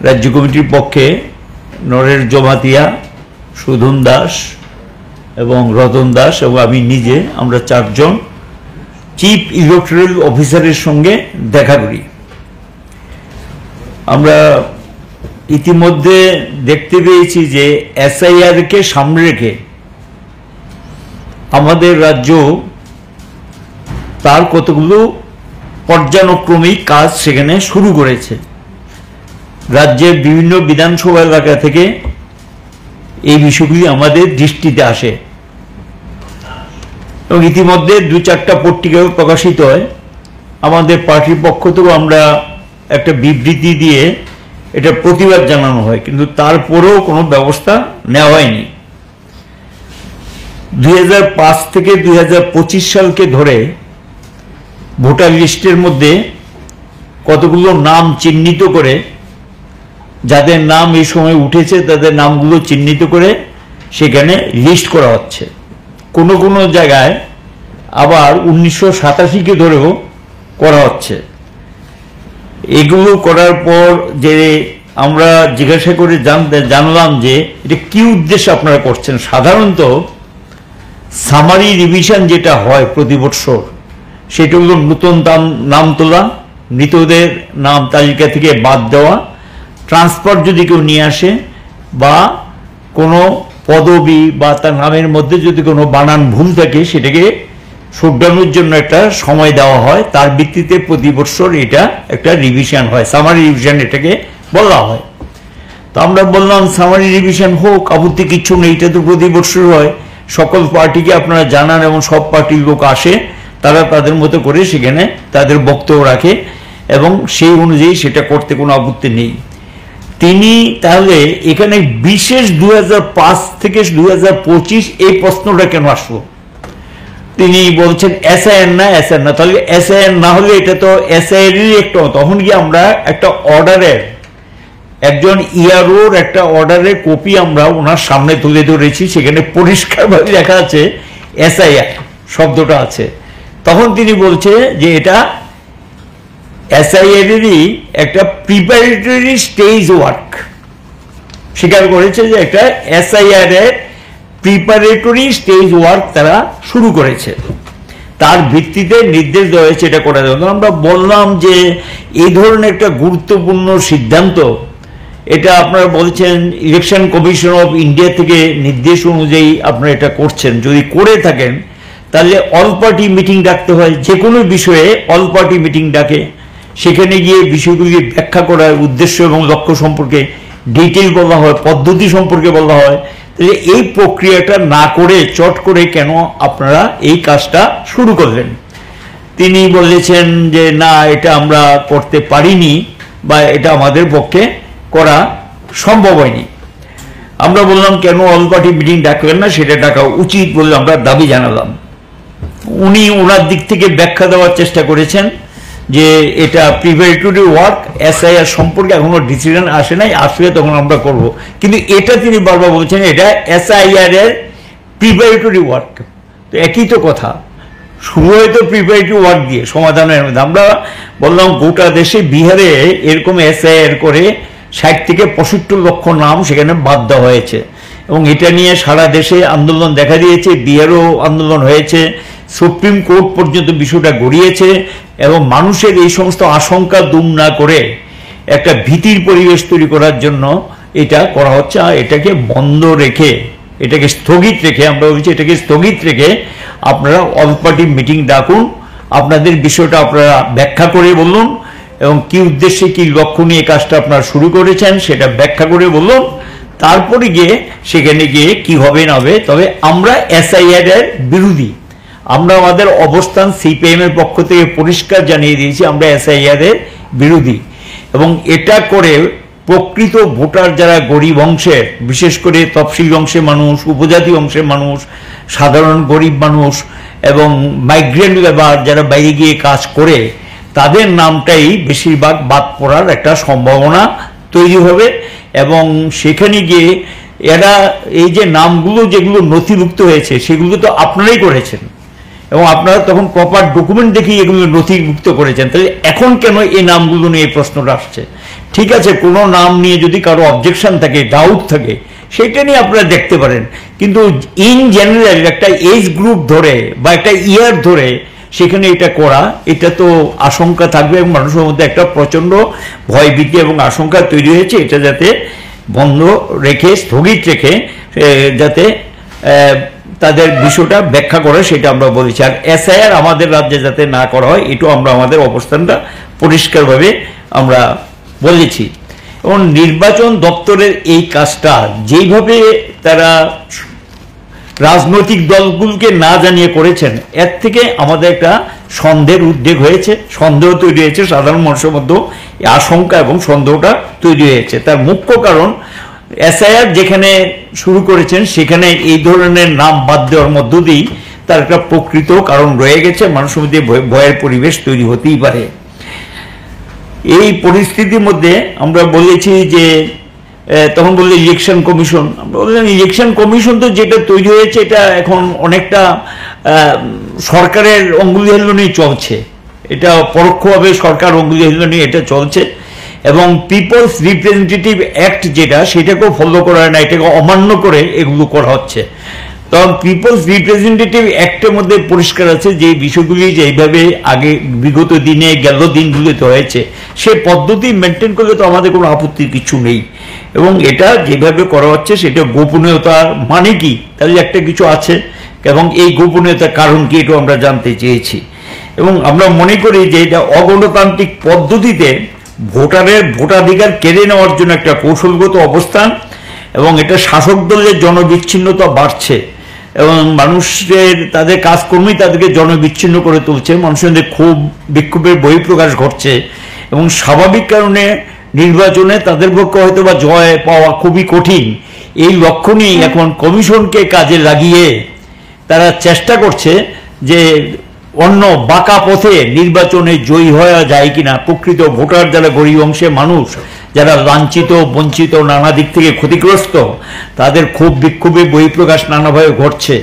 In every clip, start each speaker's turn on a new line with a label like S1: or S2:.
S1: রাজ্য কমিটির পক্ষে নরেশ জমাতিয়া, সুধন দাস এবং রতন দাস এবং আমি নিজে, আমরা চারজন চিফ ইলেকটোরাল অফিসারের সঙ্গে দেখা করি। আমরা ইতিমধ্যে দেখতে পেয়েছি যে এসআইআর কে সামনে রেখে আমাদের রাজ্য তার কতগুলো পর্যায়ক্রমিক কাজ সেখানে শুরু করেছে। রাজ্যের বিভিন্ন বিধানসভা এলাকা থেকে এই বিষয়গুলি আমাদের দৃষ্টিতে আসে এবং ইতিমধ্যে 2-4টা পত্রিকাও প্রকাশিত হয়। আমাদের পার্টির পক্ষ থেকেও আমরা একটা বিবৃতি দিয়ে এটা প্রতিবাদ জানানো হয়, কিন্তু তারপরেও কোনো ব্যবস্থা নেওয়া হয়নি। 2005 থেকে 2025 সালকে ধরে ভোটার লিস্টের মধ্যে কতগুলো নাম চিহ্নিত করে, যাদের নাম এই সময় উঠেছে তাদের নামগুলো চিহ্নিত করে সেখানে লিস্ট করা হচ্ছে। কোনো কোনো জায়গায় আবার 1987কে ধরেও করা হচ্ছে। এগুলো করার পর যে আমরা জিজ্ঞাসা করে জানলাম যে এটা কি উদ্দেশ্যে আপনারা করছেন। সাধারণত সামারি রিভিশন যেটা হয় প্রতি বছর, সেটা হলো নতুন নাম তোলা, মৃতদের নাম তালিকা থেকে বাদ দেওয়া, ট্রান্সফার যদি কেউ নিয়ে আসে বা কোনো পদবি বা তার নামের মধ্যে যদি কোনো বানান ভুল থাকে সেটাকে শুধরানোর জন্য একটা সময় দেওয়া হয়। তার ভিত্তিতে প্রতি বছর এটা একটা রিভিশন হয়, সামারি রিভিশন এটাকে বলা হয়। তো আমরা বললাম সামারি রিভিশন হোক, আপত্তি কিচ্ছু নেই, এটা তো প্রতি বছর হয়। সকল পার্টিকে আপনারা জানান এবং সব পার্টির লোক আসে, তারা তাদের মতো করে সেখানে তাদের বক্তব্য রাখে এবং সেই অনুযায়ী সেটা করতে কোনো আপত্তি নেই। তিনি তাহলে এখানে বিশেষ 2005 থেকে 2025 এই প্রশ্নটা কেন আসলো? তিনি বলছেন এসআইআর না, এসআইআর না। তাহলে এসআইআর না হলে এটা তো এসআইআরেরই একটা, তখন কি আমরা একটা অর্ডারের, একজন ইআরওর একটা অর্ডারের কপি আমরা ওনার সামনে তুলে ধরেছি, সেখানে পরিষ্কারভাবে লেখা আছে এসআইআর শব্দটা আছে। তখন তিনি বলছে যে এটা এসআইআরেরই একটা প্রিপারেটরি স্টেজ ওয়ার্ক, স্বীকার করেছে যে একটা এসআইআর এর প্রিপারেটরি স্টেজ ওয়ার্ক তারা শুরু করেছে, তার ভিত্তিতে নির্দেশ দেওয়া হয়েছে এটা করা যাবে। আমরা বললাম যে এই ধরনের একটা গুরুত্বপূর্ণ সিদ্ধান্ত, এটা আপনারা বলছেন ইলেকশন কমিশন অফ ইন্ডিয়া থেকে নির্দেশ অনুযায়ী আপনারা এটা করছেন। যদি করে থাকেন তাহলে অল পার্টি মিটিং ডাকতে হয়, যে কোনো বিষয়ে অল পার্টি মিটিং ডাকে, সেখানে গিয়ে বিষয়গুলি ব্যাখ্যা করার উদ্দেশ্য এবং লক্ষ্য সম্পর্কে ডিটেল বলা হয়, পদ্ধতি সম্পর্কে বলা হয়। তাহলে এই প্রক্রিয়াটা না করে চট করে কেন আপনারা এই কাজটা শুরু করলেন? তিনি বলেছেন যে না, এটা আমরা করতে পারিনি বা এটা আমাদের পক্ষে করা সম্ভব হয়নি। আমরা বললাম কেন অল পার্টি মিটিং ডাকলেন না, সেটা ডাকা উচিত বলে আমরা দাবি জানালাম। উনি ওনার দিক থেকে ব্যাখ্যা দেওয়ার চেষ্টা করেছেন যে এটা প্রিপারেটরি ওয়ার্ক, এসআইআর সম্পর্কে এখনো ডিসিশন আসে নাই, আসলে তখন আমরা করব। কিন্তু এটা তিনি বারবার বলছেন এটা এসআইআর এর প্রিপারেটরি ওয়ার্ক। তো একই তো কথা, শুরু হয়তো প্রিপারেটরি ওয়ার্ক দিয়ে সমাধানের মধ্যে। আমরা বললাম গোটা দেশে, বিহারে এরকম এসআইআর করে 60 থেকে 65 লক্ষ নাম সেখানে বাদ দেওয়া হয়েছে এবং এটা নিয়ে সারা দেশে আন্দোলন দেখা দিয়েছে, বিহারেও আন্দোলন হয়েছে, সুপ্রিম কোর্ট পর্যন্ত বিষয়টা গড়িয়েছে এবং মানুষের এই সমস্ত আশঙ্কা দূর না করে একটা ভীতির পরিবেশ তৈরি করার জন্য এটা করা হচ্ছে। এটাকে বন্ধ রেখে, এটাকে স্থগিত রেখে, আমরা বলছি এটাকে স্থগিত রেখে আপনারা অল পার্টি মিটিং ডাকুন, আপনাদের বিষয়টা আপনারা ব্যাখ্যা করে বলুন এবং কি উদ্দেশ্যে কি লক্ষ্য নিয়ে কাজটা আপনারা শুরু করেছেন সেটা ব্যাখ্যা করে বলুন। তারপরে গিয়ে সেখানে গিয়ে কি হবে না হবে। তবে আমরা এসআইআর এর বিরোধী, আমরা আমাদের অবস্থান সিপিএম এর পক্ষ থেকে পরিষ্কার জানিয়ে দিয়েছি, আমরা এসআইআর এর বিরোধী। এবং এটা করে প্রকৃত ভোটার যারা গরিব অংশের, বিশেষ করে তফসিল অংশের মানুষ, উপজাতি অংশের মানুষ, সাধারণ গরিব মানুষ এবং মাইগ্রেন্ট লেবার যারা বাইরে গিয়ে কাজ করে, তাদের নামটাই বেশিরভাগ বাদ পড়ার একটা সম্ভাবনা তৈরি হবে। এবং সেখানে গিয়ে এরা এই যে নামগুলো যেগুলো নথিভুক্ত হয়েছে সেগুলো তো আপনারাই করেছেন, এবং আপনারা তখন প্রপার ডকুমেন্ট দেখেই এগুলো নথিভুক্ত করেছেন। তাহলে এখন কেন এই নামগুলো নিয়ে এই প্রশ্নটা আসছে? ঠিক আছে, কোনো নাম নিয়ে যদি কারো অবজেকশন থাকে, ডাউট থাকে, সেটা নিয়ে আপনারা দেখতে পারেন, কিন্তু ইন জেনারেল একটা এজ গ্রুপ ধরে বা একটা ইয়ার ধরে সেখানে এটা করা, এটা তো আশঙ্কা থাকবে এবং মানুষের মধ্যে একটা প্রচন্ড ভয়ভীতি এবং আশঙ্কা তৈরি হয়েছে। এটা যাতে বন্ধ রেখে, স্থগিত রেখে, যাতে তাদের বিষয়টা ব্যাখ্যা করে, সেটা আমরা বলেছি। আর এসআইআর আমাদের রাজ্যে যাতে না করা হয়, এটাও আমরা আমাদের অবস্থানটা পরিষ্কারভাবে আমরা বলেছি। এবং নির্বাচন দপ্তরের এই কাজটা যেইভাবে তারা রাজনৈতিক দলগুলোকে না জানিয়ে করেছেন, এর থেকে আমাদের একটা সন্দেহের উদ্বেগ হয়েছে, সন্দেহ তৈরি হয়েছে সাধারণ মানুষের মধ্যে, আশঙ্কা এবং সন্দেহটা তৈরি হয়েছে। তার মুখ্য কারণ এসআইআর যেখানে শুরু করেছেন সেখানে এই ধরনের নাম বাদ দেওয়ার মধ্য দিয়েই তার একটা প্রকৃত কারণ রয়ে গেছে, মানুষের মধ্যে ভয়ের পরিবেশ তৈরি হতেই পারে। এই পরিস্থিতির মধ্যে আমরা বলেছি যে তখন বললে ইলেকশন কমিশন, আমরা বললাম ইলেকশন কমিশন তো যেটা তৈরি হয়েছে এটা এখন অনেকটা সরকারের অঙ্গুলি হেলনি চলছে, এটা পরোক্ষভাবে সরকার অঙ্গুলি হেলনি এটা চলছে। এবং পিপলস রিপ্রেজেন্টেটিভ অ্যাক্ট যেটা, সেটাকেও ফলো করা হয় না, এটাকে অমান্য করে এগুলো করা হচ্ছে। তখন পিপলস রিপ্রেজেন্টেটিভ অ্যাক্টের মধ্যে পরিষ্কার আছে যে বিষয়গুলি যেভাবে আগে বিগত দিনে গেল দিনগুলিতে হয়েছে, সে পদ্ধতি মেনটেন করলে তো আমাদের কোনো আপত্তির কিছু নেই। এবং এটা যেভাবে করা হচ্ছে সেটা গোপনীয়তার মানে কি, তাহলে একটা কিছু আছে, এবং এই গোপনীয়তার কারণ কি এটাও আমরা জানতে চেয়েছি। এবং আমরা মনে করি যে এটা অগণতান্ত্রিক পদ্ধতিতে ভোটারের ভোটাধিকার কেড়ে নেওয়ার জন্য একটা কৌশলগত অবস্থান, এবং এটা শাসক দলের জনবিচ্ছিন্নতা বাড়ছে এবং মানুষের তাদের কাজকর্মই তাদেরকে জনবিচ্ছিন্ন করে তুলছে, মানুষের ক্ষোভ বিক্ষোভের বহিঃপ্রকাশ ঘটছে। এবং স্বাভাবিক কারণে নির্বাচনে তাদের পক্ষে হয়তো বা জয় পাওয়া খুবই কঠিন। এই লক্ষ্য নিয়ে এখন কমিশনকে কাজে লাগিয়ে তারা চেষ্টা করছে যে অন্য বাঁকা পথে নির্বাচনে জয়ী হওয়া যায় কিনা। প্রকৃত ভোটার যারা গরিব অংশের মানুষ, যারা লাঞ্ছিত বঞ্চিত নানা দিক থেকে ক্ষতিগ্রস্ত, তাদের ক্ষোভ বিক্ষোভে বহিঃপ্রকাশ নানাভাবে ঘটছে।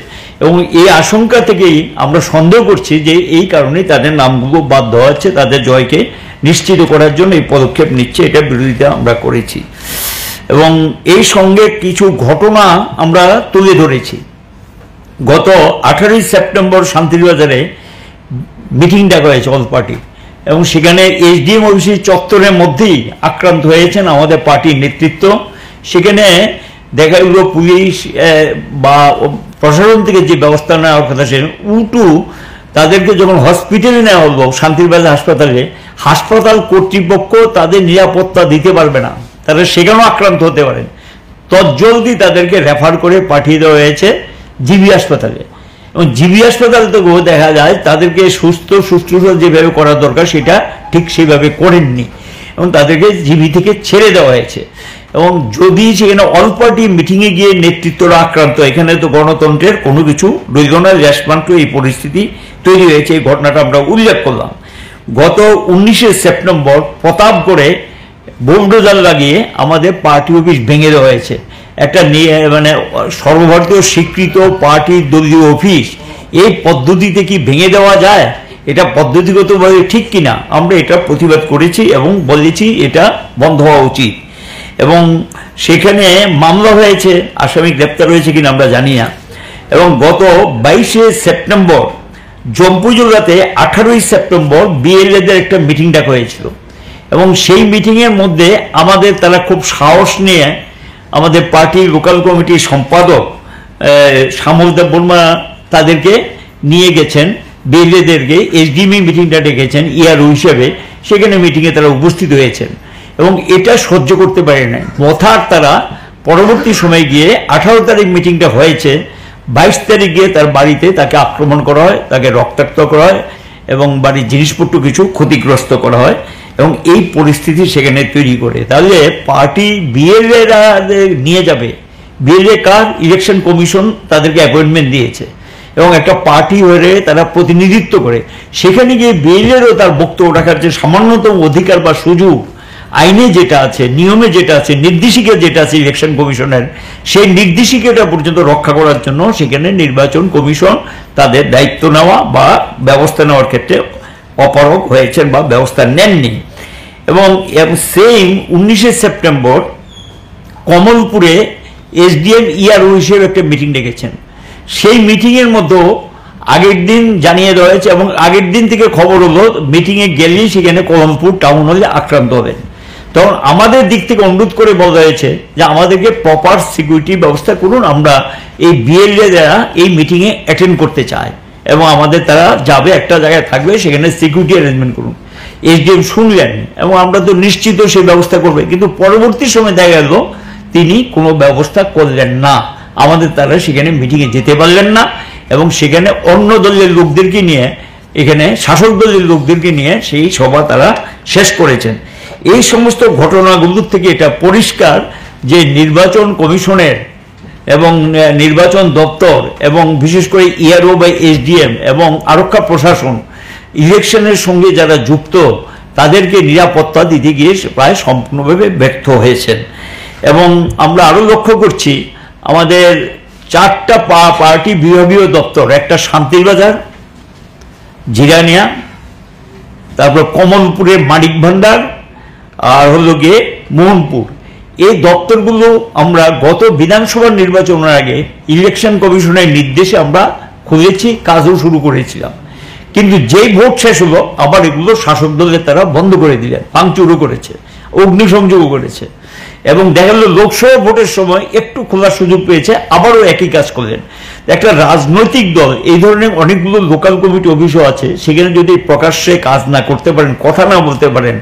S1: এবং এই আশঙ্কা থেকেই আমরা সন্দেহ করছি যে এই কারণে তাদের নামগুলো বাদ দেওয়া হচ্ছে, তাদের জয়কে নিশ্চিত করার জন্য এই পদক্ষেপ নিচ্ছে, এটা বিরোধিতা আমরা করেছি। এবং এই সঙ্গে কিছু ঘটনা আমরা তুলে ধরেছি। গত 18 সেপ্টেম্বর শান্তিরবাজারে মিটিং ডাকা হয়েছে অল পার্টি, এবং সেখানে এসডিএম অফিসের চত্বরের মধ্যেই আক্রান্ত হয়েছেন আমাদের পার্টির নেতৃত্ব। সেখানে দেখা গেল পুলিশ বা প্রশাসন থেকে যে ব্যবস্থা নেওয়ার কথা, সে উল্টো তাদেরকে যখন হসপিটালে নেওয়া হলো, শান্তিরবাজার হাসপাতালে, হাসপাতাল কর্তৃপক্ষ তাদের নিরাপত্তা দিতে পারবে না, তারা সেখানেও আক্রান্ত হতে পারেন, তৎজলদি তাদেরকে রেফার করে পাঠিয়ে দেওয়া হয়েছে জিবি হাসপাতালে। এবং জিবি হাসপাতাল থেকেও দেখা যায় তাদেরকে সুস্থ শুশ্রূষা যেভাবে করা দরকার সেটা ঠিক সেভাবে করেননি, এবং তাদেরকে জিবি থেকে ছেড়ে দেওয়া হয়েছে। এবং যদি সেখানে অল পার্টি মিটিংয়ে গিয়ে নেতৃত্বরা আক্রান্ত, এখানে তো গণতন্ত্রের কোনো কিছু রইল না, রেসপন্স এই পরিস্থিতি তৈরি হয়েছে। এই ঘটনাটা আমরা উল্লেখ করলাম। গত 19 সেপ্টেম্বর প্রতাপগড়ে বুলডোজার লাগিয়ে আমাদের পার্টি অফিস ভেঙে দেওয়া হয়েছে। একটা মানে সর্বভারতীয় স্বীকৃত পার্টি দলীয় অফিস এই পদ্ধতিতে কি ভেঙে দেওয়া যায়? এটা পদ্ধতিগতভাবে ঠিক কিনা আমরা এটা প্রতিবাদ করেছি এবং বলেছি এটা বন্ধ হওয়া উচিত। এবং সেখানে মামলা হয়েছে, আসামি গ্রেপ্তার হয়েছে কিনা আমরা জানি না। এবং গত 22 সেপ্টেম্বর জম্পুজোড়াতে 18 সেপ্টেম্বর বিএলএদের একটা মিটিং ডাকা হয়েছিল, এবং সেই মিটিংয়ের মধ্যে আমাদের তারা খুব সাহস নিয়ে আমাদের পার্টির লোকাল কমিটির সম্পাদক শ্যামল দেব বর্মা তাদেরকে নিয়ে গেছেন, বিএলএদেরকে এসডিএমই মিটিংটা ডেকেছেন ইয়ারও হিসেবে, সেখানে মিটিংয়ে তারা উপস্থিত হয়েছেন এবং এটা সহ্য করতে পারে না। মথার তারা পরবর্তী সময় গিয়ে 18 তারিখ মিটিংটা হয়েছে, 22 তারিখ গিয়ে তার বাড়িতে তাকে আক্রমণ করা হয়, তাকে রক্তাক্ত করা হয় এবং বাড়ির জিনিসপত্র কিছু ক্ষতিগ্রস্ত করা হয়, এবং এই পরিস্থিতি সেখানে তৈরি করে। তাহলে পার্টি বিএলএরা নিয়ে যাবে, বিএলএ কার? ইলেকশন কমিশন তাদেরকে অ্যাপয়েন্টমেন্ট দিয়েছে এবং একটা পার্টি হয়ে তারা প্রতিনিধিত্ব করে, সেখানে গিয়ে বিএলএরও তার বক্তব্য রাখার যে সামান্যতম অধিকার বা সুযোগ আইনে যেটা আছে, নিয়মে যেটা আছে, নির্দেশিকা যেটা আছে ইলেকশন কমিশনের, সেই নির্দেশিকাটা পর্যন্ত রক্ষা করার জন্য সেখানে নির্বাচন কমিশন তাদের দায়িত্ব নেওয়া বা ব্যবস্থা নেওয়ার ক্ষেত্রে অপারগ হয়েছেন বা ব্যবস্থা নেননি। এবং সেম 19শে সেপ্টেম্বর কমলপুরে এসডিএম ইআরও হিসেবে একটা মিটিং ডেকেছেন। সেই মিটিংয়ের মধ্যেও আগের দিন জানিয়ে দেওয়া হয়েছে এবং আগের দিন থেকে খবর হলো মিটিংয়ে গেলেই সেখানে কমলপুর টাউন হলে আক্রান্ত হবেন। তখন আমাদের দিক থেকে অনুরোধ করে বলা হয়েছে যে আমাদেরকে প্রপার সিকিউরিটি ব্যবস্থা করুন, আমরা এই বিএলএ যারা এই মিটিংয়ে অ্যাটেন্ড করতে চায় এবং আমাদের তারা যাবে, একটা জায়গায় থাকবে, সেখানে সিকিউরিটি অ্যারেঞ্জমেন্ট করুন। এসডিএম শুনলেন এবং আমরা তো নিশ্চিত সেই ব্যবস্থা করবে, কিন্তু পরবর্তী সময় দেখা গেল তিনি কোনো ব্যবস্থা করলেন না। আমাদের তারা সেখানে মিটিংয়ে যেতে পারলেন না এবং সেখানে অন্য দলের লোকদেরকে নিয়ে, এখানে শাসক দলের লোকদেরকে নিয়ে সেই সভা তারা শেষ করেছেন। এই সমস্ত ঘটনাগুলোর থেকে এটা পরিষ্কার যে নির্বাচন কমিশনের এবং নির্বাচন দপ্তর এবং বিশেষ করে ইআরও বা এসডিএম এবং আরক্ষা প্রশাসন ইলেকশনের সঙ্গে যারা যুক্ত তাদেরকে নিরাপত্তা দিতে গিয়ে প্রায় সম্পূর্ণভাবে ব্যর্থ হয়েছেন। এবং আমরা আরও লক্ষ্য করছি আমাদের 4টা পার্টি বিভাগীয় দপ্তর, একটা শান্তিরবাজার, জিরানিয়া, তারপর কমলপুরের মানিক ভান্ডার আর হলো গিয়ে মোহনপুর, এই দপ্তরগুলো আমরা গত বিধানসভা নির্বাচনের আগে ইলেকশন কমিশনের নির্দেশে আমরা খুলেছি, কাজও শুরু করেছিলাম। কিন্তু যেই ভোট শেষ হলো আবার এগুলো শাসক দলের তারা বন্ধ করে দিলেন, ভাঙচুরও করেছে, অগ্নিসংযোগও করেছে। এবং দেখা গেল লোকসভা ভোটের সময় একটু খোলার সুযোগ পেয়েছে, আবারও একই কাজ করলেন। একটা রাজনৈতিক দল, এই ধরনের অনেকগুলো লোকাল কমিটি অফিসও আছে, সেখানে যদি প্রকাশ্যে কাজ না করতে পারেন, কথা না বলতে পারেন,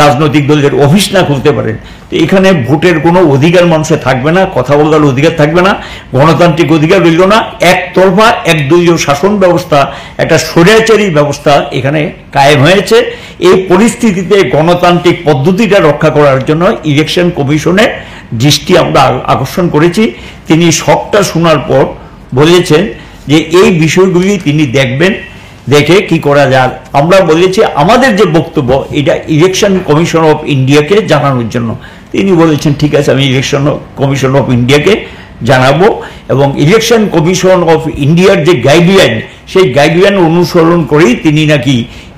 S1: রাজনৈতিক দলের অফিস না খুলতে পারেন, তো এখানে ভোটের কোনো অধিকার মানুষের থাকবে না, কথা বলার অধিকার থাকবে না, গণতান্ত্রিক অধিকার রইল না, একতরফা একদলীয় শাসন ব্যবস্থা, একটা স্বৈরাচারী ব্যবস্থা এখানে কায়েম হয়েছে। এই পরিস্থিতিতে গণতান্ত্রিক পদ্ধতিটা রক্ষা করার জন্য ইলেকশন কমিশনের দৃষ্টি আমরা আকর্ষণ করেছি। তিনি সবটা শোনার পর বলেছেন যে এই বিষয়গুলি তিনি দেখবেন, দেখে কি করা যায়। আমরা বলেছি আমাদের যে বক্তব্য এটা ইলেকশন কমিশন অফ ইন্ডিয়াকে জানানোর জন্য। তিনি বলেছেন ঠিক আছে, আমি ইলেকশন কমিশন অফ ইন্ডিয়াকে জানাবো এবং ইলেকশন কমিশন অফ ইন্ডিয়ার যে গাইডলাইন, সেই গাইডলাইন অনুসরণ করেই তিনি নাকি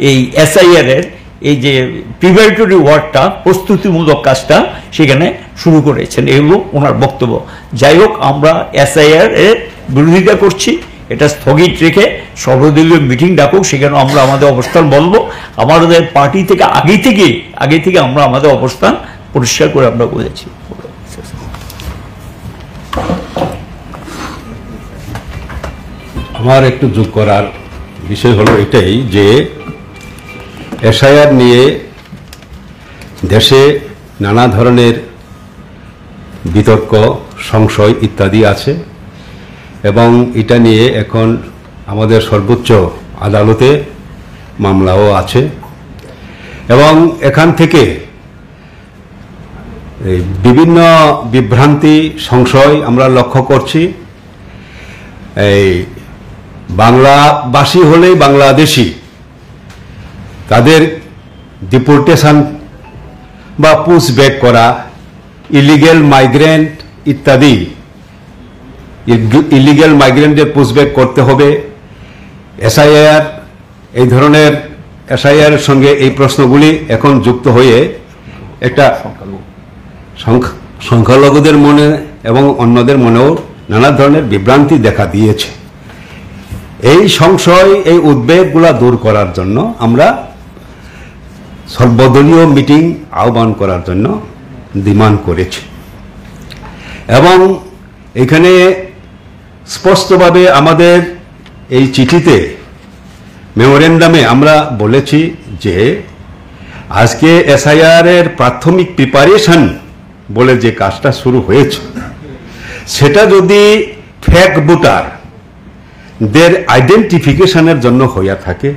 S1: এই এসআইআর এর এই যে প্রিপারেটরি ওয়ার্কটা, প্রস্তুতিমূলক কাজটা সেখানে শুরু করেছেন, এগুলো ওনার বক্তব্য। যাই হোক, আমরা এসআইআর এর বিরোধিতা করছি, এটা স্থগিত রেখে সর্বদলীয় মিটিং ডাকুক, সেখানে আমরা আমাদের অবস্থান বলবো। আমাদের পার্টি থেকে আগে থেকে আমরা আমাদের অবস্থান পরিষ্কার করে আমরা বলেছি।
S2: আমার একটু যোগ করার বিষয় হলো এটাই যে এসআইআর নিয়ে দেশে নানা ধরনের বিতর্ক, সংশয় ইত্যাদি আছে এবং এটা নিয়ে এখন আমাদের সর্বোচ্চ আদালতে মামলাও আছে এবং এখান থেকে বিভিন্ন বিভ্রান্তি, সংশয় আমরা লক্ষ্য করছি। এই বাংলাভাষী হলেই বাংলাদেশি, তাদের ডিপোর্টেশন বা পুশব্যাক করা, ইলিগেল মাইগ্রেন্ট ইত্যাদি, ইলিগেল মাইগ্রেন্টের পুশব্যাক করতে হবে। এসআইআর, এই ধরনের এসআইআর এর সঙ্গে এই প্রশ্নগুলি এখন যুক্ত হয়ে একটা সংখ্যালঘুদের মনে এবং অন্যদের মনেও নানা ধরনের বিভ্রান্তি দেখা দিয়েছে। এই সংশয়, এই উদ্বেগগুলা দূর করার জন্য আমরা সর্বদলীয় মিটিং আহ্বান করার জন্য ডিমান্ড করেছি এবং এখানে স্পষ্টভাবে আমাদের এই চিঠিতে, মেমোরেন্ডামে আমরা বলেছি যে আজকে এসআইআর এর প্রাথমিক প্রিপারেশন বলে যে কাজটা শুরু হয়েছে, সেটা যদি ফেক ভোটারদের আইডেন্টিফিকেশনের জন্য হইয়া থাকে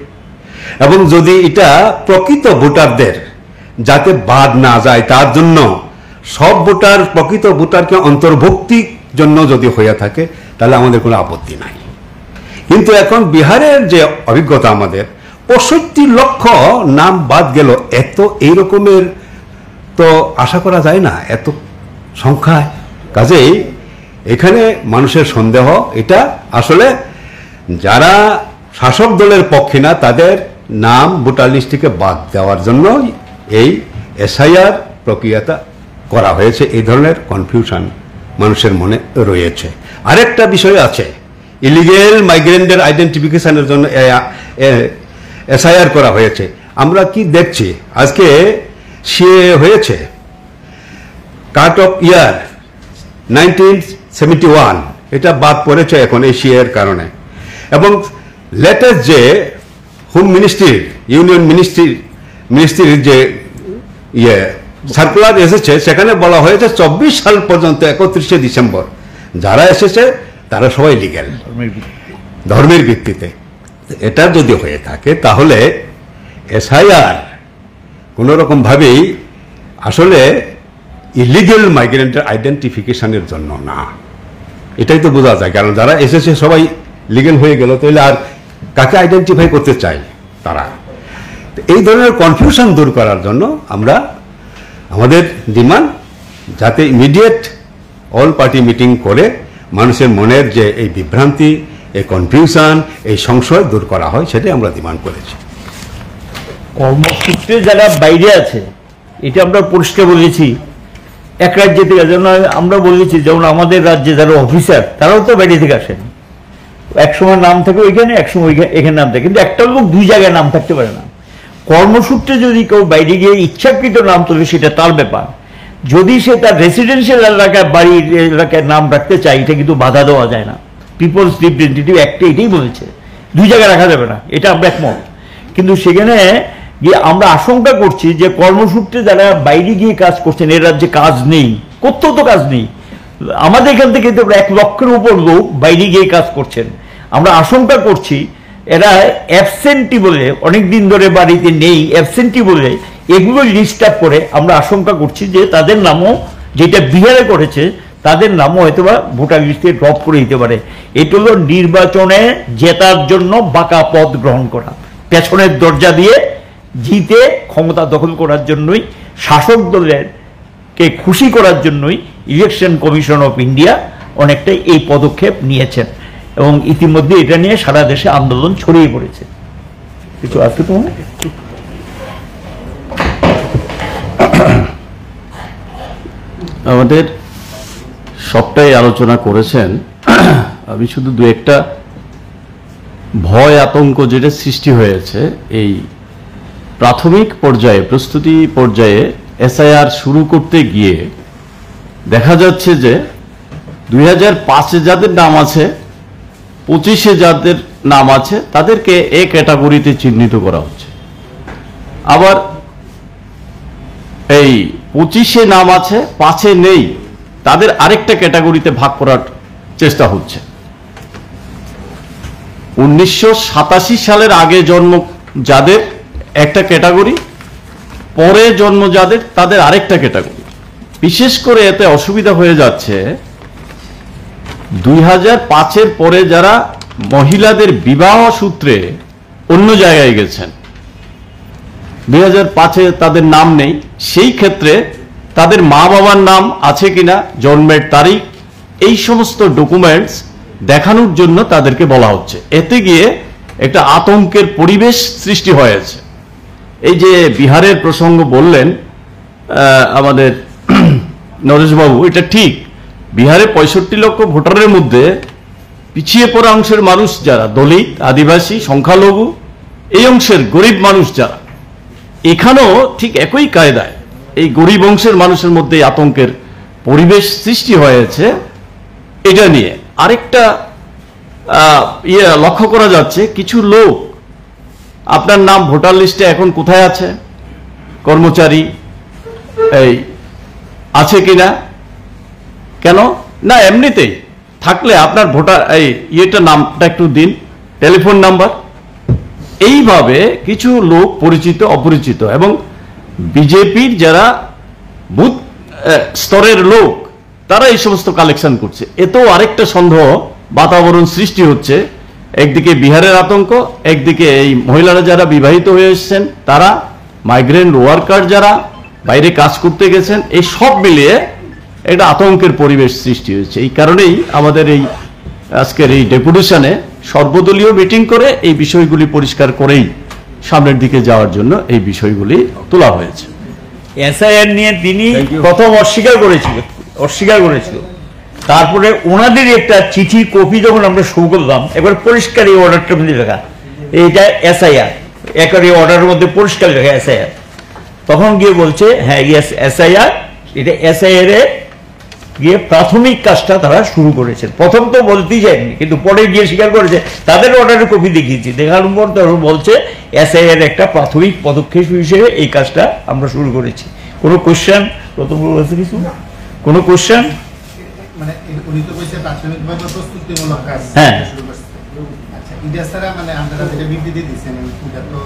S2: এবং যদি এটা প্রকৃত ভোটারদের যাতে বাদ না যায় তার জন্য সব ভোটার, প্রকৃত ভোটারকে অন্তর্ভুক্তির জন্য যদি হইয়া থাকে, তাহলে আমাদের কোনো আপত্তি নাই। কিন্তু এখন বিহারের যে অভিজ্ঞতা, আমাদের 65 লক্ষ নাম বাদ গেল, এত এই রকমের তো তো আশা করা যায় না এত সংখ্যায়। কাজেই এখানে মানুষের সন্দেহ, এটা আসলে যারা শাসক দলের পক্ষে না তাদের নাম ভোটার লিস্ট থেকে বাদ দেওয়ার জন্য এই এসআইআর প্রক্রিয়াটা করা হয়েছে। এই ধরনের কনফিউশন মানুষের মনে রয়েছে। আরেকটা বিষয় আছে, ইলিগেল মাইগ্রেন্টের আইডেন্টিফিকেশনের জন্য এসআইআর করা হয়েছে। আমরা কি দেখছি, আজকে সিএ হয়েছে, কাট অফ ইয়ার 1971, এটা বাদ পড়েছে এখন এই সিএর কারণে। এবং লেটেস্ট যে হোম মিনিস্ট্রি, ইউনিয়ন মিনিস্ট্রির যে সার্কুলার এসেছে, সেখানে বলা হয়েছে 24 সাল পর্যন্ত 31শে ডিসেম্বর যারা এসেছে তারা সবাই লিগ্যাল ধর্মের ভিত্তিতে। এটা যদি হয়ে থাকে তাহলে এসআইআর কোনো রকম ভাবেই আসলে ইলিগেল মাইগ্রেন্টের আইডেন্টিফিকেশনের জন্য না, এটাই তো বোঝা যায়। কারণ যারা এসেছে সবাই লিগ্যাল হয়ে গেল, তাহলে আর কাকে আইডেন্টিফাই করতে চাই তারা? এই ধরনের কনফিউশন দূর করার জন্য আমরা আমাদের ডিমান্ড যাতে ইমিডিয়েট অল পার্টি মিটিং করে মানুষের মনের যে এই বিভ্রান্তি, এই কনফিউশন, এই সংশয় দূর করা হয়, সেটাই আমরা ডিমান্ড করেছি।
S1: কর্মসূত্রে যারা বাইরে আছে, এটা আমরা পরিষ্কার বলেছি। এক রাজ্য থেকে, যেমন আমরা বলেছি, যেমন আমাদের রাজ্যে যারা অফিসার তারাও তো বাইরে থেকে আসেন, একসময় নাম থাকে ওইখানে, একসময় এখানে নাম থাকে, কিন্তু একটা লোক দুই জায়গায় নাম থাকতে পারে না। কর্মসূত্রে যদি কেউ বাইরে গিয়ে ইচ্ছাকৃত নাম তোলে সেটা তার ব্যাপার। যদি সে তার রেসিডেন্সিয়াল এলাকায়, বাড়ির এলাকায় নাম রাখতে চায়, এটা কিন্তু বাধা দেওয়া যায় না। পিপলস রিপ্রেজেন্টেটিভ অ্যাক্টে এটাই বলেছে, দুই জায়গায় রাখা যাবে না, এটা আমরা একমত। কিন্তু সেখানে গিয়ে আমরা আশঙ্কা করছি যে কর্মসূত্রে যারা বাইরে গিয়ে কাজ করছেন, এর রাজ্যে কাজ নেই, কোথাও তো কাজ নেই। আমাদের এখান থেকে তো 1 লক্ষের উপর লোক বাইরে গিয়ে কাজ করছেন। আমরা আশঙ্কা করছি এরা অ্যাবসেন্টি বলে, অনেক দিন ধরে বাড়িতে নেই, অ্যাবসেন্টি বলে এগুলো লিস্ট আপ করে আমরা আশঙ্কা করছি যে তাদের নামও, যেটা বিহারে করেছে, তাদের নামও হয়তোবা ভোটার লিস্টে ড্রপ করে দিতে পারে। এটা হলো নির্বাচনে জেতার জন্য বাঁকা পথ গ্রহণ করা, পেছনের দরজা দিয়ে জিতে ক্ষমতা দখল করার জন্যই, শাসক দলের কে খুশি করার জন্যই ইলেকশন কমিশন অফ ইন্ডিয়া অনেকটাই এই পদক্ষেপ নিয়েছেন। এবং ইতিমধ্যে এটা নিয়ে সারা দেশে আন্দোলন ছড়িয়ে পড়েছে। কিছু আছে তোমার?
S3: আমাদের সবটাই আলোচনা করেছেন। আমি শুধু দু একটা ভয় আতঙ্ক যেটা সৃষ্টি হয়েছে এই প্রাথমিক পর্যায়ে, প্রস্তুতি পর্যায়ে এসআইআর শুরু করতে গিয়ে দেখা যাচ্ছে যে 2005-এ যাদের নাম আছে, 25-এ যাদের নাম আছে, তাদেরকে এ ক্যাটাগরিতে চিহ্নিত করা হচ্ছে। আবার এই 25-এ নাম আছে, 5-এ নেই, তাদের আরেকটা ক্যাটাগরিতে ভাগ করার চেষ্টা হচ্ছে। 1987 সালের আগে জন্ম যাদের একটা ক্যাটাগরি, পরে জন্ম যাদের তাদের আরেকটা ক্যাটাগরি। বিশেষ করে এতে অসুবিধা হয়ে যাচ্ছে 2005-এর পরে যারা মহিলাদের বিবাহ সূত্রে অন্য জায়গায় গেছেন, 2005-এ তাদের নাম নেই, সেই ক্ষেত্রে তাদের মা বাবার নাম আছে কিনা, জন্মের তারিখ, এই সমস্ত ডকুমেন্টস দেখানোর জন্য তাদেরকে বলা হচ্ছে। এতে গিয়ে একটা আতঙ্কের পরিবেশ সৃষ্টি হয়েছে। এই যে বিহারের প্রসঙ্গ বললেন আমাদের নরেশবাবু, এটা ঠিক। বিহারে 65 লক্ষ ভোটারের মধ্যে পিছিয়ে পড়া অংশের মানুষ যারা, দলিত, আদিবাসী, সংখ্যালঘু, এই অংশের গরিব মানুষ যারা, এখানেও ঠিক একই কায়দায় এই গরিব অংশের মানুষের মধ্যে আতঙ্কের পরিবেশ সৃষ্টি হয়েছে। এটা নিয়ে আরেকটা লক্ষ্য করা যাচ্ছে, কিছু লোক আপনার নাম ভোটার লিস্টে এখন কোথায় আছে, কর্মচারী এই আছে কিনা, কেন না, এমনিতেই থাকলে আপনার ভোটার এই নামটা একটু দিন, টেলিফোন নাম্বার। এইভাবে কিছু লোক পরিচিত অপরিচিত এবং বিজেপির যারা বুথ স্তরের লোক, তারা এই সমস্ত কালেকশন করছে। এতেও আরেকটা সন্দেহ বাতাবরণ সৃষ্টি হচ্ছে। একদিকে বিহারের আতঙ্ক, একদিকে এই মহিলারা যারা বিবাহিত হয়ে এসেছেন তারা, মাইগ্রেন্ট ওয়ার্কার যারা, বাইরে কাজ করতে গেছেন, এই সব মিলিয়ে একটা আতঙ্কের পরিবেশ সৃষ্টি হয়েছে। এই কারণেই আমাদের এই আজকের এই ডেপুটেশনে সর্বদলীয় মিটিং করে এই বিষয়গুলি পরিষ্কার করেই সামনের দিকে যাওয়ার জন্য এই বিষয়গুলি তোলা হয়েছে।
S1: এসআইআর নিয়ে তিনি প্রথম অস্বীকার করেছিল, তারপরে ওনাদের একটা চিঠির কপি যখন আমরা শুরু করলাম, এবার পরিষ্কার এই অর্ডারটার মধ্যে লেখা এইটা এসআইআর, একবার এই অর্ডারের মধ্যে পরিষ্কার লেখা এসআইআর। তখন গিয়ে বলছে হ্যাঁ ইয়েস এসআইআর, এটা এসআইআর এ গিয়ে প্রাথমিক কাজটা তারা শুরু করেছে। প্রথম তো বলতেই যায়নি, কিন্তু পরে গিয়ে স্বীকার করেছে, তাদের অর্ডারের কপি দেখিয়েছি, দেখানোর পর তারা বলছে এসআইআর একটা প্রাথমিক পদক্ষেপ হিসেবে এই কাজটা আমরা শুরু করেছি। কোনো কোশ্চেন প্রথম বলছে কিছু, কোনো কোশ্চেন?
S4: মানে উনি তো কইছে প্রাথমিকভাবে প্রস্তুতিমূলক কাজ
S1: হ্যাঁ
S4: শুরু করছে। আচ্ছা এটা ছাড়া মানে আপনারা যেটা বিবৃতি দিচ্ছেন এটা তো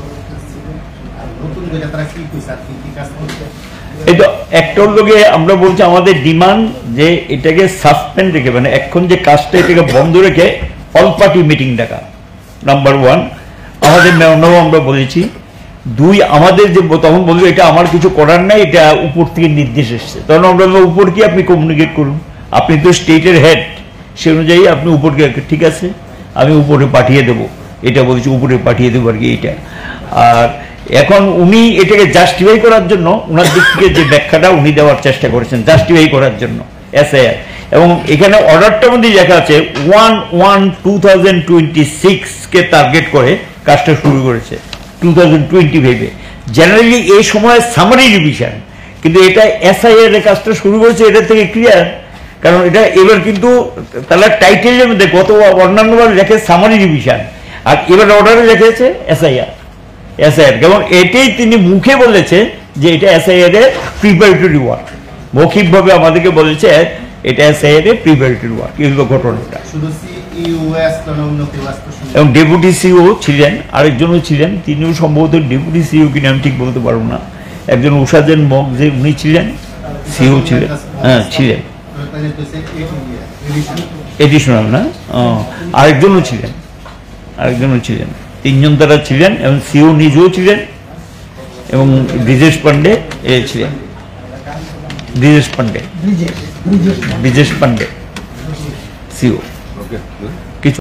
S4: নতুন যেটা তারা কি কইছে আর কি কাজ করছে,
S1: এটা একটার লগে আমরা বলছি আমাদের ডিমান্ড যে এটাকে সাসপেন্ড রেখে, মানে এখন যে কাজটা এটাকে বন্ধ রেখে অল পার্টি মিটিং ডাকা, নাম্বার ওয়ান। আমাদের মেয়রও আমরা বলেছি। দুই, আমাদের যে তখন বলবো এটা আমার কিছু করার নাই, এটা উপর থেকে নির্দেশ এসছে, তখন আমরা উপর কি আপনি কমিউনিকেট করুন, আপনি তো স্টেটের হেড, সে অনুযায়ী আপনি উপরকে ঠিক আছে আমি উপরে পাঠিয়ে দেবো, এটা বলছি উপরে পাঠিয়ে দেবো আর কি এইটা। আর এখন উনি এটাকে জাস্টিফাই করার জন্য ওনার দিক থেকে যে ব্যাখ্যাটা উনি দেওয়ার চেষ্টা করেছেন জাস্টিফাই করার জন্য এসআইআর, এবং এখানে অর্ডারটার মধ্যে দেখা আছে 1/1/2026 টার্গেট করে কাজটা শুরু করেছে 2025-এ। জেনারেলি এই সময় সামারি রিভিশন, কিন্তু এটা এসআইআর এর কাজটা শুরু করেছে এটা থেকে ক্লিয়ার, কারণ এটা এবার কিন্তু তারা টাইটেলের মধ্যে গত অন্যান্যবার লেখে সামারি রিভিশন, আর এবার অর্ডারে লেখেছে এসআইআর। এবং এটাই তিনি মুখে বলেছে যে এটা এসআইআর এর প্রিপারেটরি ওয়ার্ক, মৌখিকভাবে আমাদেরকে বলেছে এটা এসআইআর এর প্রিপারেটরি ওয়ার্ক। এই হলো ঘটনাটা।
S4: শুধু সিইউএস তো অন্য কেউ আসতো শুনে
S1: এবং ডেপুটি সিও ছিলেন, আরেকজনও ছিলেন, তিনিও সম্ভবত ডেপুটি সিও কিনা আমি ঠিক বলতে পারবো না। একজন উষাজেন মগ যে উনি ছিলেন, সিও ছিলেন, হ্যাঁ ছিলেন, এডিশনাল না, আরেকজনও ছিলেন, তিনজন তারা ছিলেন, এবং সিও নিজেও ছিলেন, এবং ব্রিজেশ পান্ডে ছিলেন, ব্রিজেশ পান্ডে সিও।